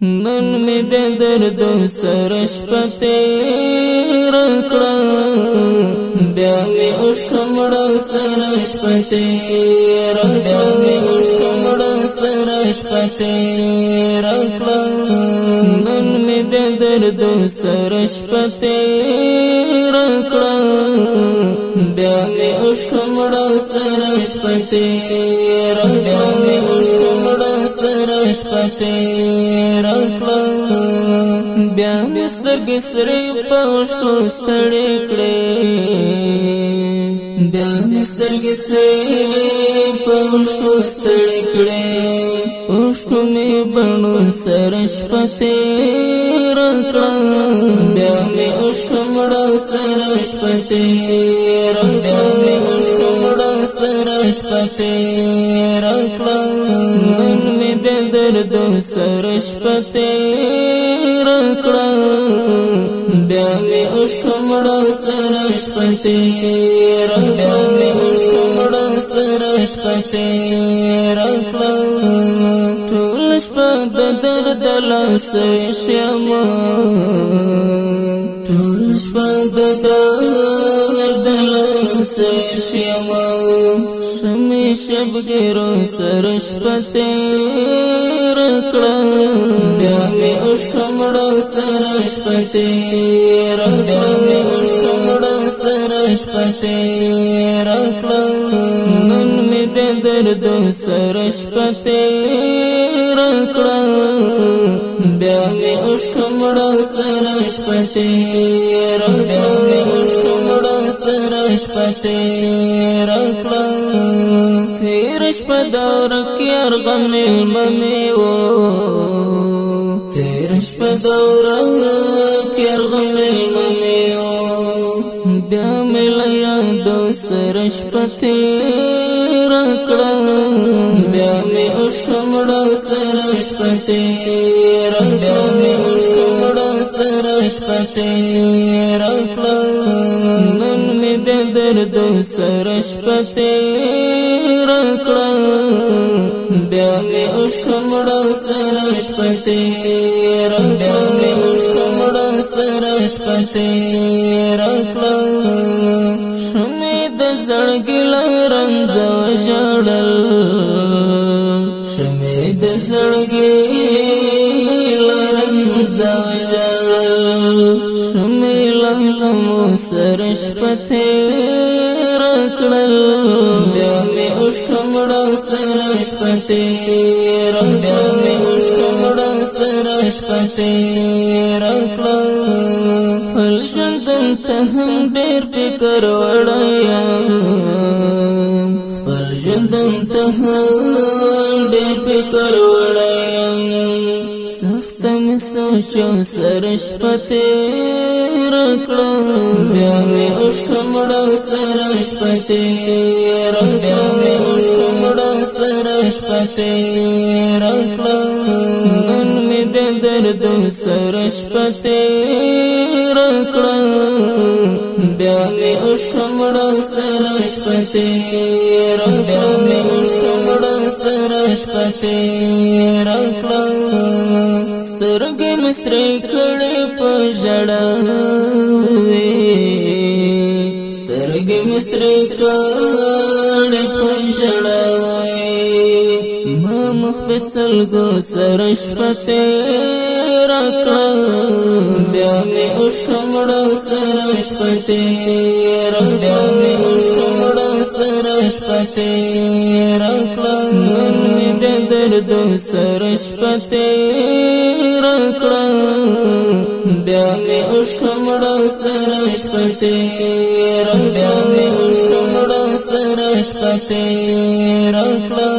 نن می د درد سره شپه تیره کړه بیا می عشق مړه سره شپه تیره بیا می عشق مړه سره شپه تیره کړه نن می د درد سره شپه تیره کړه بیا می عشق مړه سره شپه تیره بیا می عشق مړه سره شپه تیره بیا می سترګې سرې په اوښکو ستړې کړې بیا می سترګې سرې په اوښکو ستړې کړې اوښکو مې بڼو سره شپه تېره کړه بیا مې اوښک مړه سره شپه تېره بیا مې اوښک مړه سره شپه تېره کړه نن مې بیا دردو سره شپه تېره کړه بیا مې اوښک مړه سره شپه تېره بیا مې اوښک مړه سره شپه تېره کړه ټول شپه د درد لاسوي شمه ټول شپه د درد لاسوي شمه شمې شبګیرو سره شپه تېره کړه بیا مې اوښک مړه سره شپه تېره بیا مې اوښک مړه سره شپه تېره کړه نن مې بیا دردو سره شپه تېره کړه بیا مې اوښک مړه سره شپه تېره بیا مې اوښک مړه سره شپه تېره کړه تېره شپه دورک یرغم مېلمه مې و تېره شپه دورک یرغم مېلمه مې و بیا مې له یادو سره شپه تېره کړه بیا مې اوښک مړه سره شپه تېره بیا مې اوښک مړه سره شپه تېره کړه نن مې بیا دردو سره شپه تېره کړه بیا مې اوښک مړه سره شپه تېره بیا مې اوښک مړه سره شپه تېره کړه شمې د زړګي له رنځه وژړل شمې د زړګي له رنځه وژړل شمې له غمو سره شپه تېره کړل بیا مې اوښک مړه سره شپه تېره بیا مې اوښک مړه سره شپه تېره کړه خپل ژوندون ته هم ډېر فکر وړی یم خپل ژوندون ته هم ډېر فکر وړی یم سخته مې سوچو سره شپه تېره کړه بیا مې اوښک مړه سره شپه تېره بیا مې اوښک مړه سره شپه تېره کړه نن مې بیا دردو سره شپه تېره کړه بیا مې اوښک مړه سره شپه تېره بیا مې اوښک مړه سره شپه تېره کړه سترګې مې سرې کړې په ژړا سترګې مې سرې کړې په ژړا ما مخ په څلګو سره شپه تېره کړه بیا مې اوښک مړه سره شپه تېره بیا مې اوښک مړه سره شپه تېره کړه نن مې بیا دردو سره شپه تېره کړه بیا مې اوښک مړه سره شپه تېره بیا مې اوښک مړه سره شپه تېره کړه